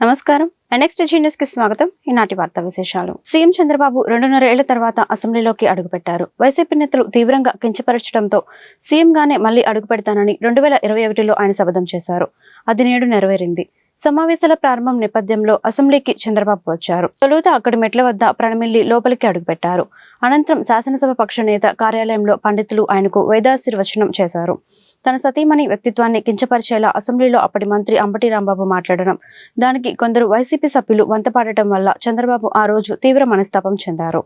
నమస్కారం. Next news కి స్వాగతం. ఈనాటి వార్తా విశేషాలు. సీఎం చంద్రబాబు 2.5 ఏళ్ల తర్వాత అసెంబ్లీలోకి అడుగుపెట్టారు. వైసీపీ నేతలు తీవ్రంగా కించపరచడంతో సీఎంగానే మళ్లీ అడుగుపెడతానని 2021లో ఆయన శపథం చేశారు. అది నేడు నెరవేరింది. సమావేశాల ప్రారంభం నేపథ్యంలో అసెంబ్లీకి చంద్రబాబు వచ్చారు. తొలుత అక్కడి మెట్ల వద్ద ప్రణమిల్లి లోపలికి అడుగుపెట్టారు. అనంతరం శాసనసభ పక్ష నేత కార్యాలయంలో పండితులు ఆయనకు వేదాశీర్వచనం చేశారు. తన సతీమణి వ్యక్తిత్వాన్ని కించపరిచేలా అసెంబ్లీలో అప్పటి మంత్రి అంబటి రాంబాబు మాట్లాడడం, దానికి కొందరు వైసీపీ సభ్యులు వంతపాడటం వల్ల చంద్రబాబు ఆ రోజు తీవ్ర మనస్తాపం చెందారు.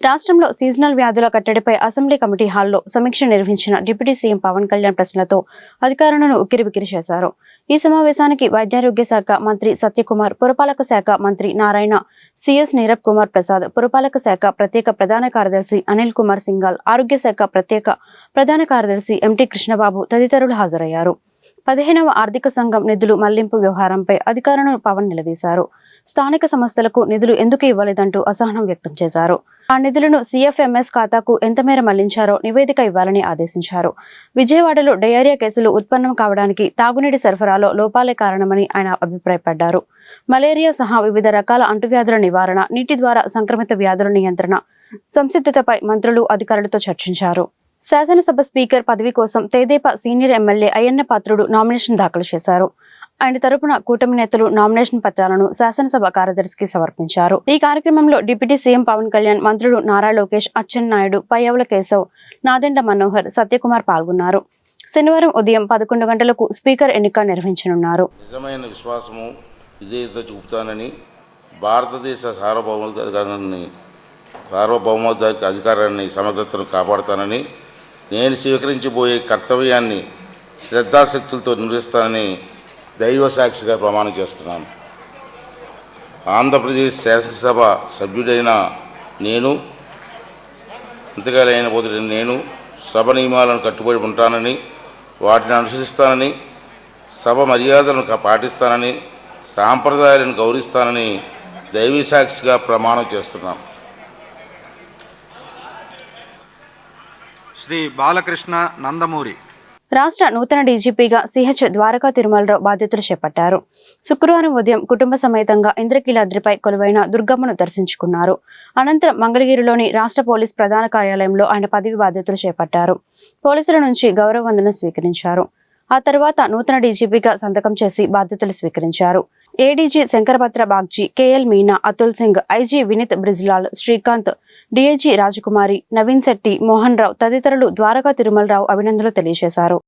రాష్ట్రంలో సీజనల్ వ్యాధుల కట్టడిపై అసెంబ్లీ కమిటీ హాల్లో సమీక్ష నిర్వహించిన డిప్యూటీ సీఎం పవన్ కళ్యాణ్ ప్రశ్నలతో అధికారులను ఉక్కిరిబిక్కిరి చేశారు. ఈ సమావేశానికి వైద్యారోగ్య శాఖ మంత్రి సత్యకుమార్, పురపాలక శాఖ మంత్రి నారాయణ, సిఎస్ నీరబ్ కుమార్ ప్రసాద్, పురపాలక శాఖ ప్రత్యేక ప్రధాన కార్యదర్శి అనిల్ కుమార్ సింఘాల్, ఆరోగ్య శాఖ ప్రత్యేక ప్రధాన కార్యదర్శి ఎంటీ కృష్ణబాబు తదితరులు హాజరయ్యారు. 15వ ఆర్థిక సంఘం నిధులు మళ్లింపు వ్యవహారంపై అధికారులను పవన్ నిలదీశారు. స్థానిక సంస్థలకు నిధులు ఎందుకు ఇవ్వలేదంటూ అసహనం వ్యక్తం చేశారు. ఆ నిధులను సిఎఫ్ఎంఎస్ ఖాతాకు ఎంతమేర మళ్లించారో నివేదిక ఇవ్వాలని ఆదేశించారు. విజయవాడలో డయేరియా కేసులు ఉత్పన్నం కావడానికి తాగునీటి సరఫరాలో లోపాలే కారణమని ఆయన అభిప్రాయపడ్డారు. మలేరియా సహా వివిధ రకాల అంటువ్యాధుల నివారణ, నీటి ద్వారా సంక్రమిత వ్యాధుల నియంత్రణ, సంసిద్ధతపై మంత్రులు అధికారులతో చర్చించారు. శాసనసభ స్పీకర్ పదవి కోసం తెదేపా senior MLA Ayyanna Patrudu nomination దాఖలు చేశారు. ఆయన తరపున కూటమి నేతలు నామినేషన్ పత్రాలను శాసనసభ కార్యదర్శికి సమర్పించారు. ఈ కార్యక్రమంలో డిప్యూటీ సీఎం పవన్ కళ్యాణ్, మంత్రులు నారా లోకేష్, అచ్చెన్నాయుడు, పయ్యావుల కేశవ్, నాదెండ్ల మనోహర్, సత్యకుమార్ పాల్గొన్నారు. శనివారం ఉదయం 11 గంటలకు స్పీకర్ ఎన్నిక నిర్వహించనున్నారు. నిజమైన విశ్వాసము, విధేయత చూపుతానని, భారతదేశ సార్వభౌమాధికార అధికారాన్ని సమగ్రతను కాపాడుతానని, నేను స్వీకరించబోయే కర్తవ్యాన్ని శ్రద్ధాశక్తులతో నిర్వహిస్తానని దైవ సాక్షిగా ప్రమాణం చేస్తున్నాను. ఆంధ్రప్రదేశ్ శాసనసభ సభ్యుడైన నేను, అంతకాలైన పోతుడైన నేను సభ నియమాలను కట్టుబడి ఉంటానని, వాటిని అనుసరిస్తానని, సభ మర్యాదలను పాటిస్తానని, సాంప్రదాయాలను గౌరవిస్తానని దైవ సాక్షిగా ప్రమాణం చేస్తున్నాను. శ్రీ బాలకృష్ణ నందమూరి. రాష్ట్ర నూతన డీజీపీగా సిహెచ్ ద్వారకా తిరుమలరావు బాధ్యతలు చేపట్టారు. శుక్రవారం ఉదయం కుటుంబ సమేతంగా ఇంద్రకీలాద్రిపై కొలువైన దుర్గమ్మను దర్శించుకున్నారు. అనంతరం మంగళగిరిలోని రాష్ట్ర పోలీస్ ప్రధాన కార్యాలయంలో ఆయన పదవి బాధ్యతలు చేపట్టారు. పోలీసుల నుంచి గౌరవ వందనం స్వీకరించారు. ఆ తర్వాత నూతన డీజీపీగా సంతకం చేసి బాధ్యతలు స్వీకరించారు. ADG Shankarbhadra Bagchi, KL Meena, Atul Singh, IG Vineet Brijlal, Srikanth, DIG Rajakumari, Naveen Shetty, Mohan Rao తదితరులు ద్వారకా తిరుమలరావు అభినందనలు తెలియజేశారు.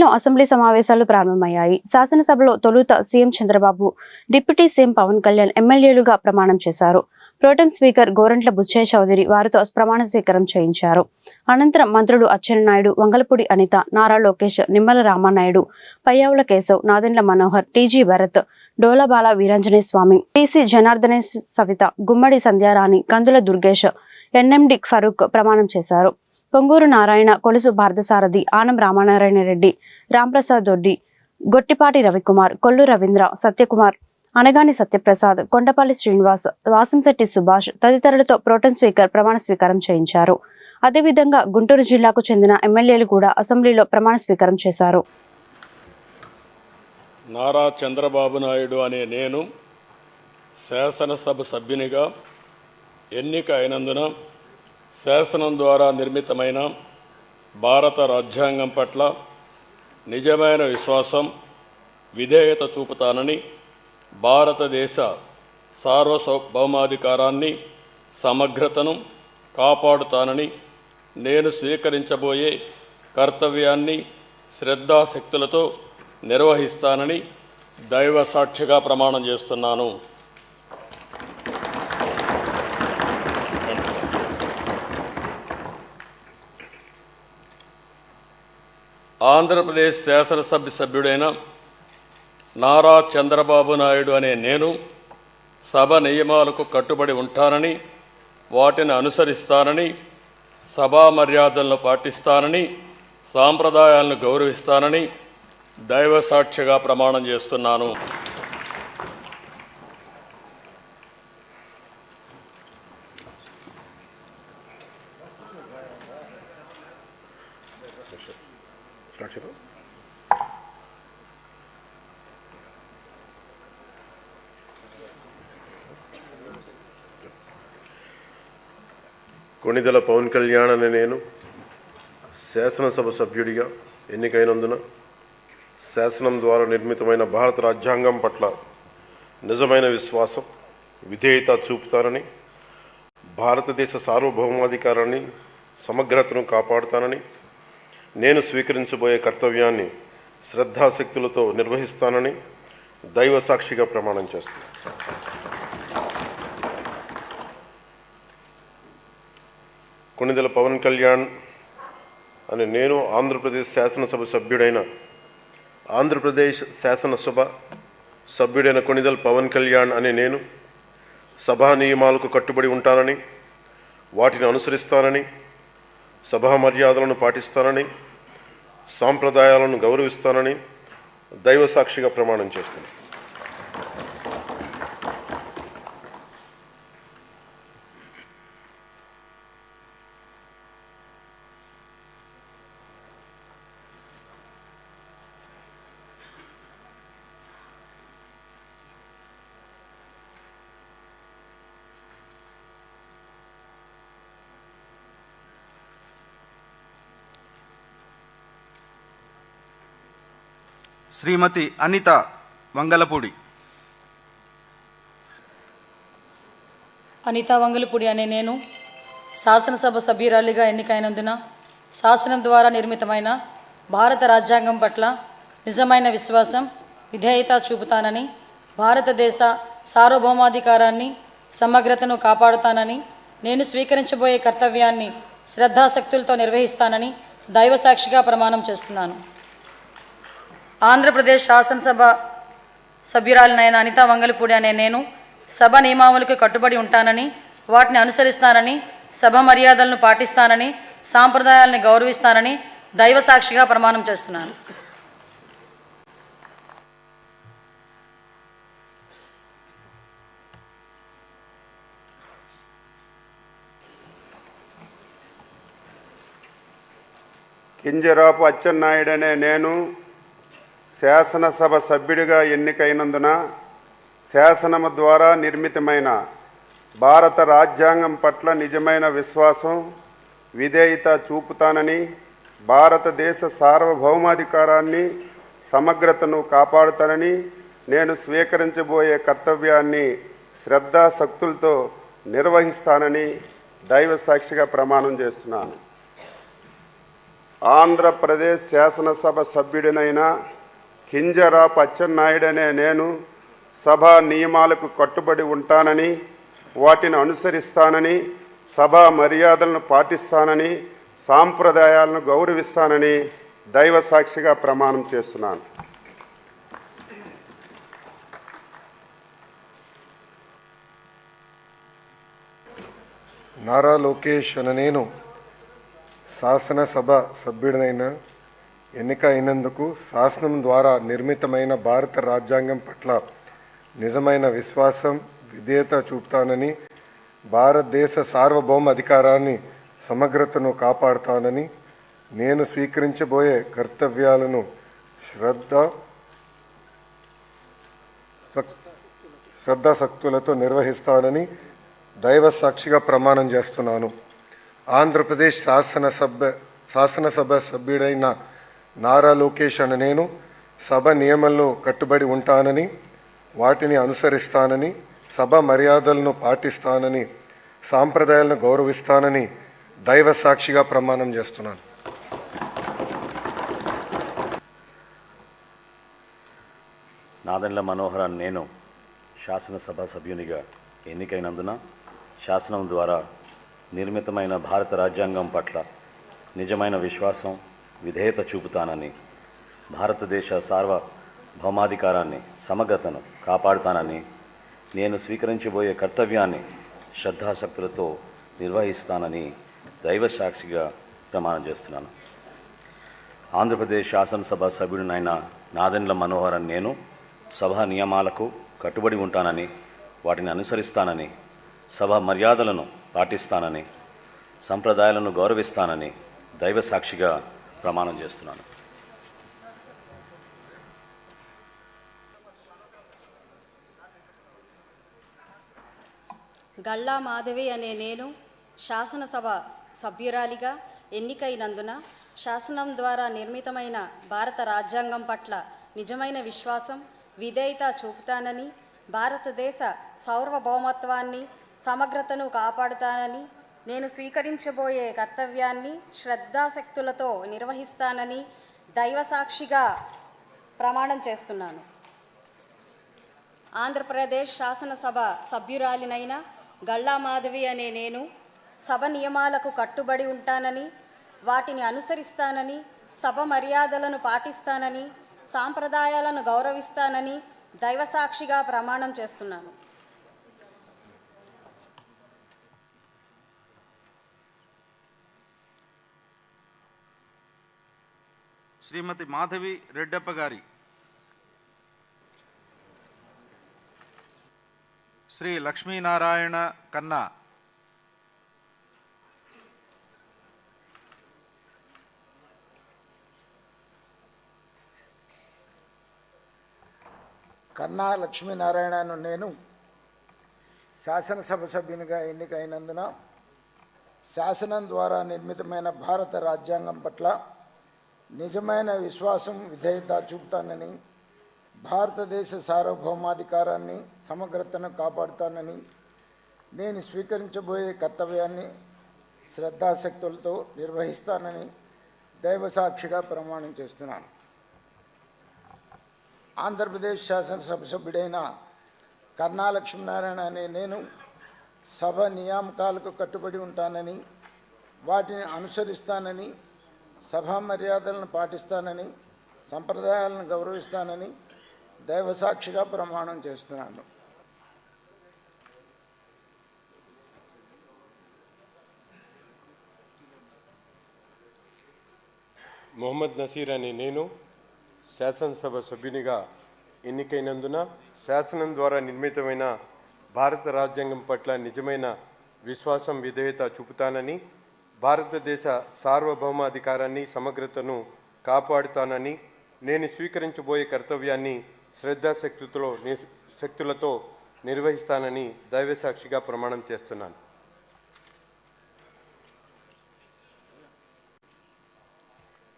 ఏపీలో అసెంబ్లీ సమావేశాలు ప్రారంభమయ్యాయి. శాసనసభలో తొలుత CM Chandrababu, deputy CM Pawan Kalyan ఎమ్మెల్యేలుగా ప్రమాణం చేశారు. ప్రోటెం స్పీకర్ గోరంట్ల బుచ్చయ్య చౌదరి వారితో ప్రమాణ స్వీకారం చేయించారు. అనంతరం మంత్రులు Atchannaidu, Vangalapudi Anitha, Nara Lokesh, Nimmala Ramanaidu, Payyavula Keshav, Nadendla Manohar, TG Bharath, Dolabala Veeranjaneya Swamy, TC Janardhan Savitha, Gummadi Sandhyarani, Kandula Durgesh, NMD Farooq ప్రమాణం చేశారు. పొంగూరు నారాయణ, కొలుసు భారతసారథి, ఆనం రామనారాయణ రెడ్డి, రాంప్రసాద్ దొడ్డి, గొట్టిపాటి రవికుమార్, కొల్లు రవీంద్ర, సత్యకుమార్, అనగాని సత్యప్రసాద్, కొండపల్లి శ్రీనివాస్, వాసంశెట్టి సుభాష్ తదితరులతో ప్రోటెం స్పీకర్ ప్రమాణ స్వీకారం చేయించారు. అదేవిధంగా గుంటూరు జిల్లాకు చెందిన ఎమ్మెల్యేలు కూడా అసెంబ్లీలో ప్రమాణ స్వీకారం చేశారు. నారా చంద్రబాబు నాయుడు అనే నేను శాసనసభ సభ్యునిగా ఎన్నిక అయినందున శాసనం ద్వారా నిర్మితమైన భారత రాజ్యాంగం పట్ల నిజమైన విశ్వాసం, విధేయత చూపుతానని, భారతదేశ సార్వభౌమాధికారాన్ని, సమగ్రతను కాపాడుతానని, నేను స్వీకరించబోయే కర్తవ్యాన్ని శ్రద్ధాశక్తులతో నిర్వహిస్తానని దైవ సాక్షిగా ప్రమాణం చేస్తున్నాను. ఆంధ్రప్రదేశ్ శాసనసభ సభ్యుడైన నారా చంద్రబాబు నాయుడు అనే నేను సభ నియమాలకు కట్టుబడి ఉంటానని, వాటిని అనుసరిస్తానని, సభా మర్యాదలను పాటిస్తానని, సాంప్రదాయాలను గౌరవిస్తానని దైవ సాక్షిగా ప్రమాణం చేస్తున్నాను. కొణిదెల పవన్ కళ్యాణ్ అనే నేను శాసనసభ సభ్యుడిగా ఎన్నికైనందున శాసనం ద్వారా నిర్మితమైన భారత రాజ్యాంగం పట్ల నిజమైన విశ్వాసం, విధేయత చూపుతానని, భారతదేశ సార్వభౌమాధికారాన్ని, సమగ్రతను కాపాడుతానని, నేను స్వీకరించబోయే కర్తవ్యాన్ని శ్రద్ధాశక్తులతో నిర్వహిస్తానని దైవ సాక్షిగా ప్రమాణం చేస్తాను. కొణిదెల పవన్ కళ్యాణ్ అనే నేను ఆంధ్రప్రదేశ్ శాసనసభ సభ్యుడైన ఆంధ్రప్రదేశ్ శాసనసభ సభ్యుడైన కొణిదెల పవన్ కళ్యాణ్ అనే నేను సభా నియమాలకు కట్టుబడి ఉంటానని, వాటిని అనుసరిస్తానని, సభా మర్యాదలను పాటిస్తానని, సాంప్రదాయాలను గౌరవిస్తానని దైవ సాక్షిగా ప్రమాణం చేస్తున్నాను. శ్రీమతి అనిత వంగలపూడి. అనిత వంగలపూడి అనే నేను శాసనసభ సభ్యురాలిగా ఎన్నికైనందున శాసనం ద్వారా నిర్మితమైన భారత రాజ్యాంగం పట్ల నిజమైన విశ్వాసం, విధేయత చూపుతానని, భారతదేశ సార్వభౌమాధికారాన్ని, సమగ్రతను కాపాడుతానని, నేను స్వీకరించబోయే కర్తవ్యాన్ని శ్రద్ధాశక్తులతో నిర్వహిస్తానని దైవ సాక్షిగా ప్రమాణం చేస్తున్నాను. ఆంధ్రప్రదేశ్ శాసనసభ సభ్యురాలినైన అనిత వంగలపూడి అనే నేను సభ నియమావళికి కట్టుబడి ఉంటానని, వాటిని అనుసరిస్తానని, సభ మర్యాదలను పాటిస్తానని, సాంప్రదాయాలను గౌరవిస్తానని దైవ సాక్షిగా ప్రమాణం చేస్తున్నాను. కింజరాపు అచ్చెన్నాయుడు అనే నేను శాసనసభ సభ్యుడిగా ఎన్నికైనందున శాసనము ద్వారా నిర్మితమైన భారత రాజ్యాంగం పట్ల నిజమైన విశ్వాసం, విధేయత చూపుతానని, భారతదేశ సార్వభౌమాధికారాన్ని, సమగ్రతను కాపాడుతానని, నేను స్వీకరించబోయే కర్తవ్యాన్ని శ్రద్ధాశక్తులతో నిర్వహిస్తానని దైవ సాక్షిగా ప్రమాణం చేస్తున్నాను. ఆంధ్రప్రదేశ్ శాసనసభ సభ్యుడినైన కింజరాపు అచ్చెన్నాయుడు అనే నేను సభా నియమాలకు కట్టుబడి ఉంటానని, వాటిని అనుసరిస్తానని, సభా మర్యాదలను పాటిస్తానని, సాంప్రదాయాలను గౌరవిస్తానని దైవ సాక్షిగా ప్రమాణం చేస్తున్నాను. నారా లోకేష్ అనే నేను శాసనసభ సభ్యుడినైన ఎన్నిక అయినందుకు శాసనం ద్వారా నిర్మితమైన భారత రాజ్యాంగం పట్ల నిజమైన విశ్వాసం, విధేయత చూపుతానని, భారతదేశ సార్వభౌమ అధికారాన్ని, సమగ్రతను కాపాడుతానని, నేను స్వీకరించబోయే కర్తవ్యాలను శ్రద్ధాశక్తులతో నిర్వహిస్తానని దైవ సాక్షిగా ప్రమాణం చేస్తున్నాను. ఆంధ్రప్రదేశ్ శాసనసభ సభ్యుడైన నారా లోకేష్ అనే నేను సభ నియమాలను కట్టుబడి ఉంటానని, వాటిని అనుసరిస్తానని, సభ మర్యాదలను పాటిస్తానని, సాంప్రదాయాలను గౌరవిస్తానని దైవ సాక్షిగా ప్రమాణం చేస్తున్నాను. నాదెండ్ల మనోహర్ నేను శాసనసభ సభ్యునిగా ఎన్నికైనందున శాసనం ద్వారా నిర్మితమైన భారత రాజ్యాంగం పట్ల నిజమైన విశ్వాసం, విధేయత చూపుతానని, భారతదేశ సార్వభౌమాధికారాన్ని, సమగ్రతను కాపాడుతానని, నేను స్వీకరించబోయే కర్తవ్యాన్ని శ్రద్ధాశక్తులతో నిర్వహిస్తానని దైవ సాక్షిగా ప్రమాణం చేస్తున్నాను. ఆంధ్రప్రదేశ్ శాసనసభ సభ్యుడినైన నాదెండ్ల మనోహర్ నేను సభా నియమాలకు కట్టుబడి ఉంటానని, వాటిని అనుసరిస్తానని, సభ మర్యాదలను పాటిస్తానని, సంప్రదాయాలను గౌరవిస్తానని దైవ సాక్షిగా ప్రమాణం చేస్తున్నాను. గల్లా మాధవి అనే నేను శాసనసభ సభ్యురాలిగా ఎన్నికైనందున శాసనం ద్వారా నిర్మితమైన భారత రాజ్యాంగం పట్ల నిజమైన విశ్వాసం, విధేయత చూపుతానని, భారతదేశ సార్వభౌమత్వాన్ని, సమగ్రతను కాపాడుతానని, నేను స్వీకరించబోయే కర్తవ్యాన్ని శ్రద్ధాశక్తులతో నిర్వహిస్తానని దైవ సాక్షిగా ప్రమాణం చేస్తున్నాను. ఆంధ్రప్రదేశ్ శాసనసభ సభ్యురాలినైన గల్లా మాధవి అనే నేను సభ నియమాలకు కట్టుబడి ఉంటానని, వాటిని అనుసరిస్తానని, సభ మర్యాదలను పాటిస్తానని, సాంప్రదాయాలను గౌరవిస్తానని దైవ సాక్షిగా ప్రమాణం చేస్తున్నాను. శ్రీమతి మాధవి రెడ్డప్ప గారి శ్రీ లక్ష్మీనారాయణ కన్నా, కన్నా లక్ష్మీనారాయణను నేను శాసనసభ సభ్యునిగా ఎన్నికైనందున శాసనం ద్వారా నిర్మితమైన భారత రాజ్యాంగం పట్ల నిజమైన విశ్వాసం, విధేయత చూపుతానని, భారతదేశ సార్వభౌమాధికారాన్ని, సమగ్రతను కాపాడుతానని, నేను స్వీకరించబోయే కర్తవ్యాన్ని శ్రద్ధాశక్తులతో నిర్వహిస్తానని దైవ సాక్షిగా ప్రమాణం చేస్తున్నాను. ఆంధ్రప్రదేశ్ శాసనసభ సభ్యుడైన కన్నా లక్ష్మీనారాయణ అనే నేను సభ నియామకాలకు కట్టుబడి ఉంటానని, వాటిని అనుసరిస్తానని, సభా మర్యాదలను పాటిస్తానని, సంప్రదాయాలను గౌరవిస్తానని దైవ సాక్షిగా ప్రమాణం చేస్తున్నాను. మొహమ్మద్ నసీర్ అనే నేను శాసనసభ సభ్యునిగా ఎన్నికైనందున శాసనం ద్వారా నిర్మితమైన భారత రాజ్యాంగం పట్ల నిజమైన విశ్వాసం, విధేయత చూపుతానని, భారతదేశ సార్వభౌమాధికారాన్ని, సమగ్రతను కాపాడుతానని, నేను స్వీకరించబోయే కర్తవ్యాన్ని శ్రద్ధాశక్తులతో నిర్వహిస్తానని దైవ సాక్షిగా ప్రమాణం చేస్తున్నాను.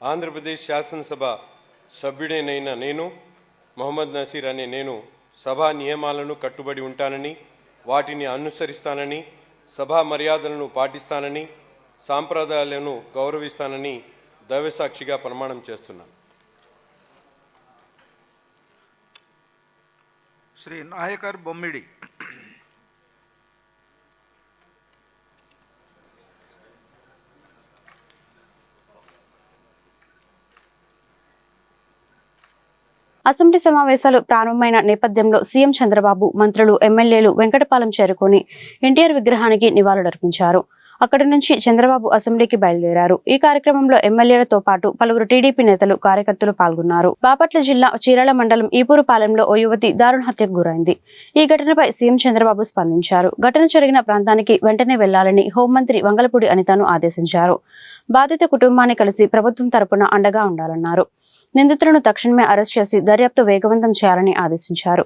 ఆంధ్రప్రదేశ్ శాసనసభ సభ్యుడైన నేను మొహమ్మద్ నసీర్ అనే నేను సభా నియమాలను కట్టుబడి ఉంటానని, వాటిని అనుసరిస్తానని, సభా మర్యాదలను పాటిస్తానని, సాంప్రదాయాలను గౌరవిస్తానని దైవసాక్షిగా ప్రమాణం చేస్తున్నాను. శ్రీ నాయకర్ బొమ్మిడి. అసెంబ్లీ సమావేశాలు ప్రారంభమైన నేపథ్యంలో సీఎం చంద్రబాబు, మంత్రులు, ఎమ్మెల్యేలు వెంకటపాలెం చేరుకొని ఎన్టీఆర్ విగ్రహానికి నివాళులర్పించారు. అక్కడి నుంచి చంద్రబాబు అసెంబ్లీకి బయలుదేరారు. ఈ కార్యక్రమంలో ఎమ్మెల్యేలతో పాటు పలువురు టీడీపీ నేతలు, కార్యకర్తలు పాల్గొన్నారు. బాపట్ల జిల్లా చీరాల మండలం ఈపూరుపాలెంలో ఓ యువతి దారుణ హత్యకు గురైంది. ఈ ఘటనపై సీఎం చంద్రబాబు స్పందించారు. ఘటన జరిగిన ప్రాంతానికి వెంటనే వెళ్లాలని హోంమంత్రి వంగలపూడి అనితను ఆదేశించారు. బాధిత కుటుంబాన్ని కలిసి ప్రభుత్వం తరపున అండగా ఉండాలన్నారు. నిందితులను తక్షణమే అరెస్ట్ చేసి దర్యాప్తు వేగవంతం చేయాలని ఆదేశించారు.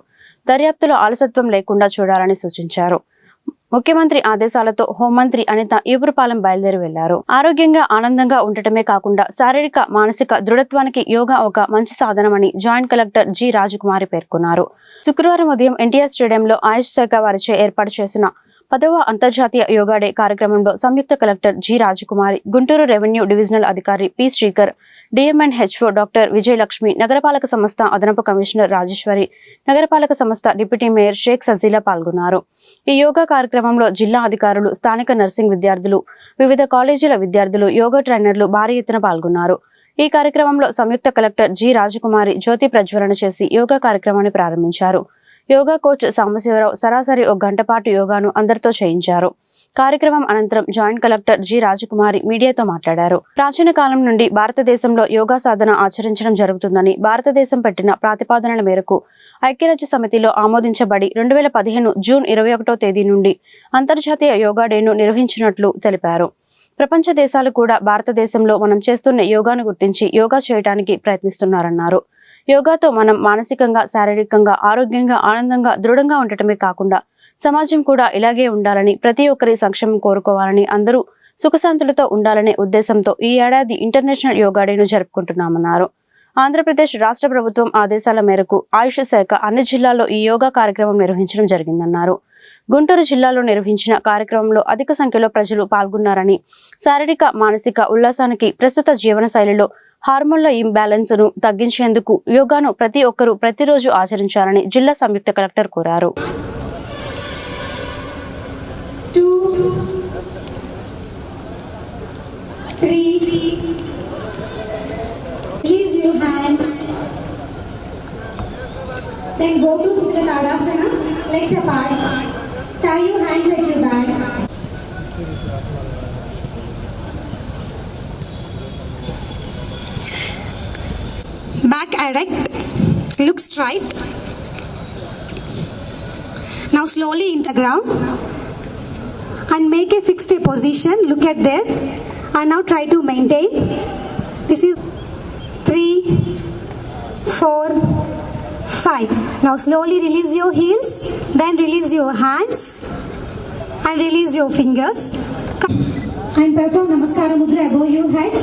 దర్యాప్తులో ఆలస్యత్వం లేకుండా చూడాలని సూచించారు. ముఖ్యమంత్రి ఆదేశాలతో హోంమంత్రి అనిత ఈపురపాలెం బయలుదేరి వెళ్లారు. ఆరోగ్యంగా, ఆనందంగా ఉండటమే కాకుండా శారీరక, మానసిక దృఢత్వానికి యోగా ఒక మంచి సాధనమని జాయింట్ కలెక్టర్ జి రాజకుమారి పేర్కొన్నారు. శుక్రవారం ఉదయం ఎన్టీఆర్ స్టేడియంలో ఆయుష్ శాఖ వారిచే ఏర్పాటు చేసిన 10వ అంతర్జాతీయ యోగా డే కార్యక్రమంలో సంయుక్త కలెక్టర్ జి రాజకుమారి, గుంటూరు రెవెన్యూ డివిజనల్ అధికారి P Srikar, DM&HO doctor Vijayalakshmi, నగరపాలక సంస్థ అదనపు కమిషనర్ రాజేశ్వరి, నగరపాలక సంస్థ డిప్యూటీ మేయర్ షేక్ సజీలా పాల్గొన్నారు. ఈ యోగా కార్యక్రమంలో జిల్లా అధికారులు, స్థానిక నర్సింగ్ విద్యార్థులు, వివిధ కాలేజీల విద్యార్థులు, యోగా ట్రైనర్లు భారీ ఎత్తున పాల్గొన్నారు. ఈ కార్యక్రమంలో సంయుక్త కలెక్టర్ జి రాజకుమారి జ్యోతి ప్రజ్వలన చేసి యోగా కార్యక్రమాన్ని ప్రారంభించారు. యోగా కోచ్ సాంబశివరావు సరాసరి 1 గంట పాటు యోగాను అందరితో చేయించారు. కార్యక్రమం అనంతరం జాయింట్ కలెక్టర్ జి రాజకుమారి మీడియాతో మాట్లాడారు. ప్రాచీన కాలం నుండి భారతదేశంలో యోగా సాధన ఆచరించడం జరుగుతుందని, భారతదేశం పెట్టిన ప్రతిపాదనల మేరకు ఐక్యరాజ్య సమితిలో ఆమోదించబడి 2015 జూన్ 21వ తేదీ నుండి అంతర్జాతీయ యోగా డేను నిర్వహించినట్లు తెలిపారు. ప్రపంచ దేశాలు కూడా భారతదేశంలో మనం చేస్తున్న యోగాను గుర్తించి యోగా చేయడానికి ప్రయత్నిస్తున్నారన్నారు. యోగాతో మనం మానసికంగా, శారీరకంగా, ఆరోగ్యంగా, ఆనందంగా, దృఢంగా ఉండటమే కాకుండా సమాజం కూడా ఇలాగే ఉండాలని, ప్రతి ఒక్కరి సంక్షేమం కోరుకోవాలని, అందరూ సుఖశాంతులతో ఉండాలనే ఉద్దేశంతో ఈ ఏడాది ఇంటర్నేషనల్ యోగా డేను జరుపుకుంటున్నామన్నారు. ఆంధ్రప్రదేశ్ రాష్ట్ర ప్రభుత్వం ఆదేశాల మేరకు ఆయుష్ శాఖ అన్ని జిల్లాల్లో ఈ యోగా కార్యక్రమం నిర్వహించడం జరిగిందన్నారు. గుంటూరు జిల్లాలో నిర్వహించిన కార్యక్రమంలో అధిక సంఖ్యలో ప్రజలు పాల్గొన్నారని, శారీరక, మానసిక ఉల్లాసానికి, ప్రస్తుత జీవన శైలిలో హార్మోన్ల ఇంబ్యాలెన్స్ ను తగ్గించేందుకు యోగాను ప్రతి ఒక్కరూ ప్రతిరోజు ఆచరించాలని జిల్లా సంయుక్త కలెక్టర్ కోరారు. 2, 3, release your hands, then go to Siddha Tadasana, legs apart, tie your hands at your back. Back erect, look straight. Now slowly into the ground and make a fixed position. Look at there and now try to maintain. This is 3, 4, 5. Now slowly release your heels, then release your hands and release your fingers. And perform Namaskara Mudra above your head.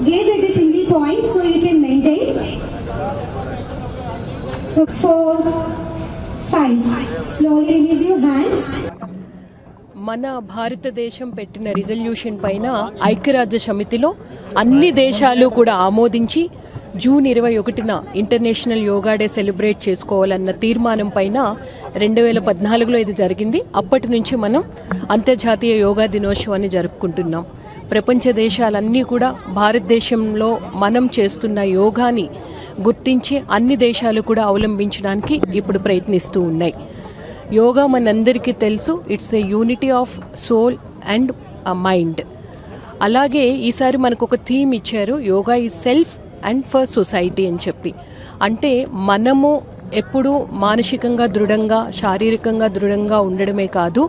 Gaze at a single point so you can maintain. So 4, 5. Slowly release your hands. మన భారతదేశం పెట్టిన resolution పైన ఐక్యరాజ్య సమితిలో అన్ని దేశాలు కూడా ఆమోదించి జూన్ 21న ఇంటర్నేషనల్ యోగా డే సెలబ్రేట్ చేసుకోవాలన్న తీర్మానం పైన 2014లో ఇది జరిగింది. అప్పటి నుంచి మనం అంతర్జాతీయ యోగా దినోత్సవాన్ని జరుపుకుంటున్నాం. ప్రపంచ దేశాలన్నీ కూడా భారతదేశంలో మనం చేస్తున్న యోగాని గుర్తించి అన్ని దేశాలు కూడా అవలంబించడానికి ఇప్పుడు ప్రయత్నిస్తూ ఉన్నాయి. యోగా మనందరికీ తెలుసు, it's a unity of soul and mind. అలాగే ఈసారి మనకు ఒక థీమ్ ఇచ్చారు, yoga is self and for society అని చెప్పి. అంటే మనము ఎప్పుడూ మానసికంగా దృఢంగా, శారీరకంగా దృఢంగా ఉండడమే కాదు,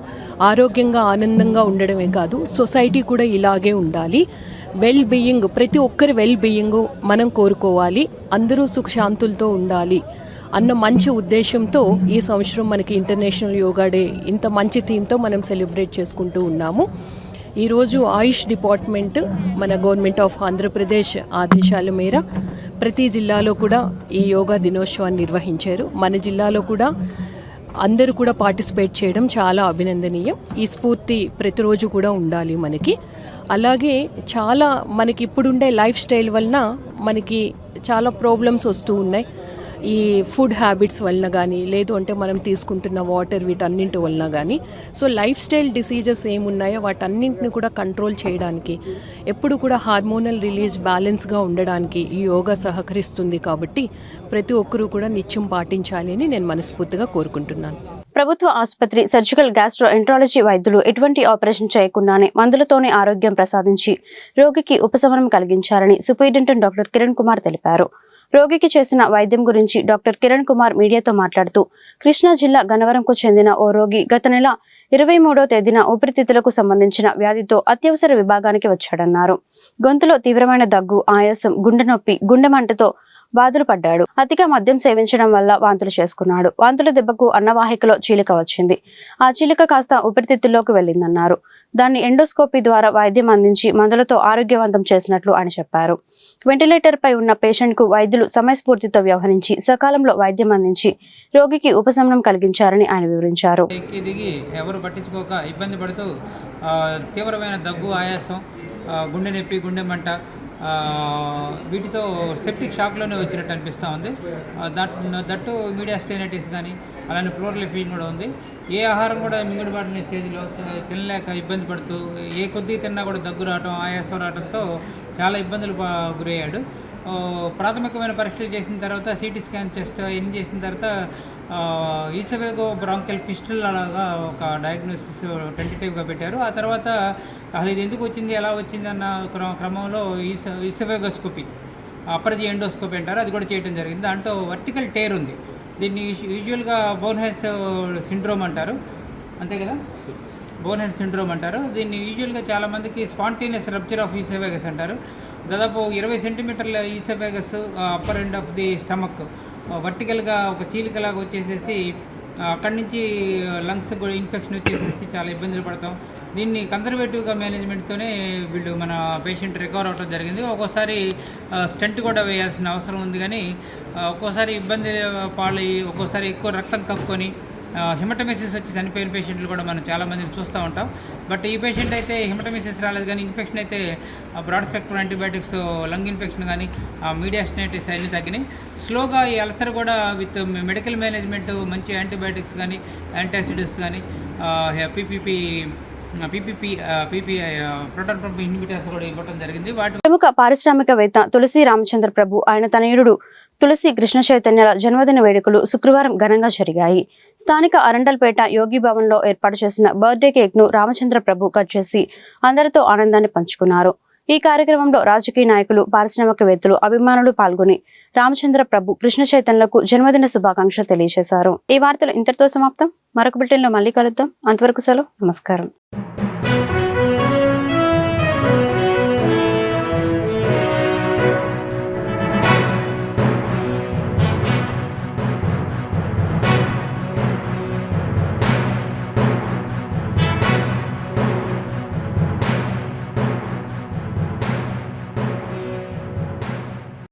ఆరోగ్యంగా ఆనందంగా ఉండడమే కాదు, సొసైటీ కూడా ఇలాగే ఉండాలి. వెల్ బీయింగ్, ప్రతి ఒక్కరి వెల్ బీయింగ్ మనం కోరుకోవాలి, అందరూ సుఖశాంతులతో ఉండాలి అన్న మంచి ఉద్దేశంతో ఈ సంవత్సరం మనకి ఇంటర్నేషనల్ యోగా డే ఇంత మంచి థీమ్తో మనం సెలబ్రేట్ చేసుకుంటూ ఉన్నాము. ఈరోజు ఆయుష్ డిపార్ట్మెంట్, మన గవర్నమెంట్ ఆఫ్ ఆంధ్రప్రదేశ్ ఆదేశాల మేర ప్రతి జిల్లాలో కూడా ఈ యోగా దినోత్సవాన్ని నిర్వహించారు. మన జిల్లాలో కూడా అందరూ కూడా పార్టిసిపేట్ చేయడం చాలా అభినందనీయం. ఈ స్ఫూర్తి ప్రతిరోజు కూడా ఉండాలి మనకి. అలాగే చాలా మనకి ఇప్పుడుండే లైఫ్ స్టైల్ వలన మనకి చాలా ప్రాబ్లమ్స్ వస్తూ ఉన్నాయి. ఈ ఫుడ్ హ్యాబిట్స్ వలన కానీ, లేదు అంటే మనం తీసుకుంటున్న వాటర్, వీటన్నింటి వలన కానీ. సో లైఫ్ స్టైల్ డిసీజెస్ ఏమున్నాయో వాటన్నింటిని కూడా కంట్రోల్ చేయడానికి, ఎప్పుడు కూడా హార్మోనల్ రిలీజ్ బ్యాలెన్స్గా ఉండడానికి ఈ యోగా సహకరిస్తుంది. కాబట్టి ప్రతి ఒక్కరూ కూడా నిత్యం పాటించాలి అని నేను మనస్ఫూర్తిగా కోరుకుంటున్నాను. ప్రభుత్వ ఆసుపత్రి సర్జికల్ గ్యాస్ట్రో ఎంట్రాలజీ వైద్యులు ఎటువంటి ఆపరేషన్ చేయకుండానే మందులతోనే ఆరోగ్యం ప్రసాదించి రోగికి ఉపశమనం కలిగించారని సూపరింటెండెంట్ డాక్టర్ కిరణ్ కుమార్ తెలిపారు. రోగికి చేసిన వైద్యం గురించి డాక్టర్ కిరణ్ కుమార్ మీడియాతో మాట్లాడుతూ, కృష్ణా జిల్లా గన్నవరంకు చెందిన ఓ రోగి గత నెల 23వ తేదీన ఊపిరితిత్తులకు సంబంధించిన వ్యాధితో అత్యవసర విభాగానికి వచ్చాడన్నారు. గొంతులో తీవ్రమైన దగ్గు, ఆయాసం, గుండె నొప్పి, గుండె మంటతో బాధలు పడ్డాడు. అతిగా మద్యం సేవించడం వల్ల వాంతులు చేసుకున్నాడు. వాంతుల దెబ్బకు అన్నవాహికలో చీలిక వచ్చింది. ఆ చీలిక కాస్త ఊపిరితిత్తుల్లోకి వెళ్ళిందన్నారు. దాన్ని ఎండోస్కోపీ ద్వారా వైద్యం అందించి మందులతో ఆరోగ్యవంతం చేసినట్లు ఆయన చెప్పారు. వెంటిలేటర్ పై ఉన్న పేషెంట్ కు వైద్యులు సమయస్ఫూర్తితో వ్యవహరించి సకాలంలో వైద్యం అందించి రోగికి ఉపశమనం కలిగించారని ఆయన వివరించారు. ఎవరు పట్టించుకోక ఇబ్బంది పడుతూ తీవ్రమైన దగ్గు, ఆయాసం, గుండె నొప్పి, గుండె మంట, వీటితో సెప్టిక్ షాక్లోనే వచ్చినట్టు అనిపిస్తూ ఉంది. దట్టు మీడియా స్టెనైటిస్ కానీ, అలానే ప్లోరల్ ఎఫీజియా కూడా ఉంది. ఏ ఆహారం కూడా మింగుడుబాటుని స్టేజ్లో తినలేక ఇబ్బంది పడుతూ, ఏ కొద్ది తిన్నా కూడా దగ్గు రావడం, ఆయాసం రావడంతో చాలా ఇబ్బందులు గురయ్యాడు. ప్రాథమికమైన పరీక్షలు చేసిన తర్వాత సిటీ స్కాన్ చెస్ట్ ఎన్ని చేసిన తర్వాత ఈసోఫేగో బ్రాంకియల్ ఫిస్టుల్ అలాగా ఒక డయాగ్నోసిస్ టెంటేటివ్గా పెట్టారు. ఆ తర్వాత అసలు ఇది ఎందుకు వచ్చింది, ఎలా వచ్చింది అన్న క్రమంలో ఈసోఫేగోస్కోపీ, అప్పర్ ఎండోస్కోపీ అంటారు, అది కూడా చేయడం జరిగింది. దాంట్లో వర్టికల్ టేర్ ఉంది. దీన్ని యూజువల్గా బోన్హెస్ సిండ్రోమ్ అంటారు, అంతే కదా, బోన్హెస్ సిండ్రోమ్ అంటారు. దీన్ని యూజువల్గా చాలామందికి స్పాంటేనియస్ రప్చర్ ఆఫ్ ఈసోఫేగస్ అంటారు. దాదాపు 20 సెంటీమీటర్ల oesophagus upper end of the stomach వర్టికల్గా ఒక చీలికలాగా వచ్చేసేసి అక్కడి నుంచి లంగ్స్ కూడా ఇన్ఫెక్షన్ వచ్చేసేసి చాలా ఇబ్బందులు పడతాం. దీన్ని కన్జర్వేటివ్గా మేనేజ్మెంట్తోనే వీళ్ళు మన పేషెంట్ రికవర్ అవడం జరిగింది. ఒక్కోసారి స్టెంట్ కూడా వేయాల్సిన అవసరం ఉంది, కానీ ఒక్కోసారి ఇబ్బంది పాలయ్యి ఒక్కోసారి ఎక్కువ రక్తం కప్పుకొని హిమటమిసిస్ వచ్చి చనిపోయిన పేషెంట్లు కూడా మనం చాలామందిని చూస్తూ ఉంటాం. బట్ ఈ పేషెంట్ అయితే హిమటమిసిస్ రాలేదు, కానీ ఇన్ఫెక్షన్ అయితే broad spectrum antibiotics, lung infection కానీ, మీడియా స్టెనైటిస్ అన్నీ తగ్గినాయి. స్లోగా ఈ అల్సర్ కూడా విత్ మెడికల్ మేనేజ్మెంట్, మంచి యాంటీబయాటిక్స్ కానీ, యాంటాసిడ్స్ కానీ, పీపీ ప్రోటాన్ పంప్ ఇన్హిబిటర్స్ కూడా ఇవ్వడం జరిగింది. ప్రముఖ పారిశ్రామికవేత్త తులసి రామచంద్ర ప్రభు, ఆయన తనయుడు తులసి కృష్ణ చైతన్యల జన్మదిన వేడుకలు శుక్రవారం ఘనంగా జరిగాయి. స్థానిక అరండల్పేట యోగి భవన్లో ఏర్పాటు చేసిన బర్త్డే కేక్ ను రామచంద్ర ప్రభు కట్ చేసి అందరితో ఆనందాన్ని పంచుకున్నారు. ఈ కార్యక్రమంలో రాజకీయ నాయకులు, పారిశ్రామికవేత్తలు, అభిమానులు పాల్గొని రామచంద్ర ప్రభు, కృష్ణ చైతన్యలకు జన్మదిన శుభాకాంక్షలు తెలియజేశారు. ఈ వార్తలు ఇంతటితో సమాప్తం. మరొక బులెటిన్లో మళ్ళీ కలుద్దాం. అంతవరకు సెలవు. నమస్కారం.